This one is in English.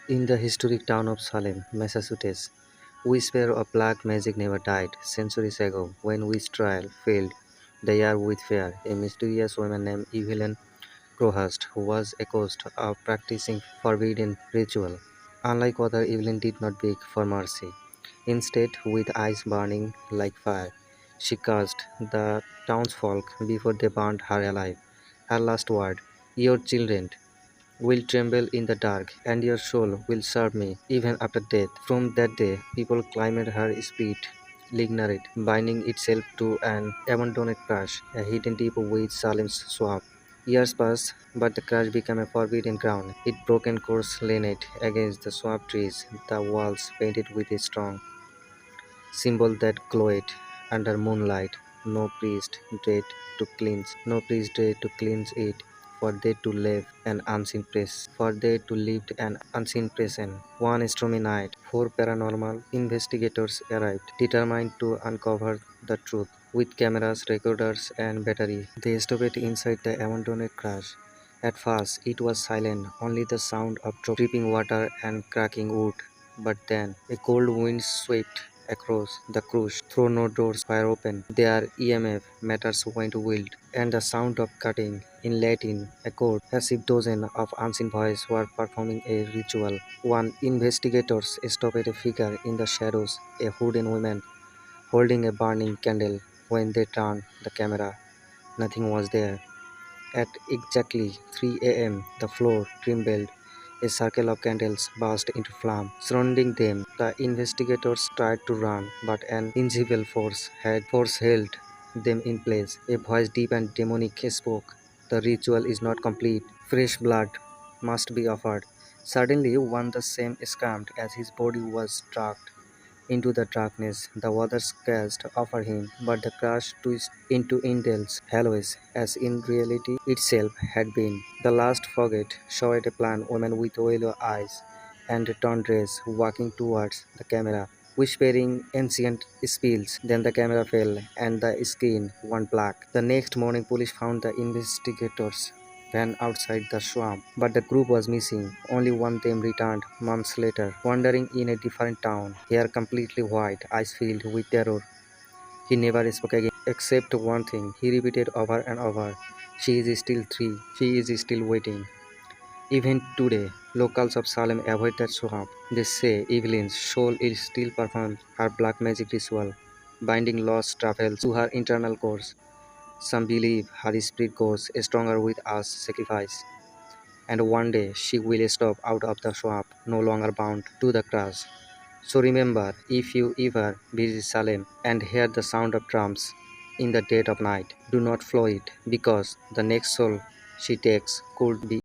In the historic town of Salem, Massachusetts, whisper of black magic never died. Centuries ago, when witch trial filled the air with fear, a mysterious woman named Evelyn Crowhurst was accused of practicing forbidden ritual. Unlike other, Evelyn did not beg for mercy. Instead, with eyes burning like fire, she cursed the townsfolk before they burned her alive. Her last word, "Your children will tremble in the dark, and your soul will serve me even after death." From that day, people climbed her spirit, lignite, binding itself to an abandoned crash, a hidden deep with Salem's swamp. Years passed, but the crash became a forbidden ground. Its broken course leaned against the swamp trees, the walls painted with a strong symbol that glowed under moonlight. No priest dared to cleanse, no priest dared to cleanse it, for they to live an unseen presence. For they to lived an unseen presence. One stormy night, four paranormal investigators arrived, determined to uncover the truth. With cameras, recorders, and battery, they stopped inside the abandoned crash. At first, it was silent, only the sound of dripping water and cracking wood. But then, a cold wind swept across the cruise. Though no doors were open, their EMF meters went wild, and the sound of cutting in Latin echoed as if dozens of unseen voices were performing a ritual. One investigators stopped a figure in the shadows, a hooded woman holding a burning candle. When they turned the camera, nothing was there. At exactly 3 a.m., the floor trembled. A circle of candles burst into flame, surrounding them. The investigators tried to run, but an invisible force held them in place. A voice deep and demonic spoke. "The ritual is not complete. Fresh blood must be offered." Suddenly, one the same screamed as his body was dragged into the darkness. The others gazed over him, but the crash twisted into Indel's Halloween, as in reality itself had been. The last frogate showed a plump woman with yellow eyes and a torn dress walking towards the camera, whispering ancient spells. Then the camera fell and the screen went black. The next morning, police found the investigators van outside the swamp, but the group was missing. Only one of them returned months later, wandering in a different town, hair completely white, eyes filled with terror. He never spoke again, except one thing he repeated over and over: "She is still three, she is still waiting." Even today, locals of Salem avoid that swamp. They say Evelyn's soul is still performs her black magic ritual, binding lost travels to her internal course. Some believe her spirit goes stronger with us sacrifice, and one day she will stop out of the swamp, no longer bound to the grass. So remember, if you ever visit Salem and hear the sound of drums in the dead of night, do not follow it, because the next soul she takes could be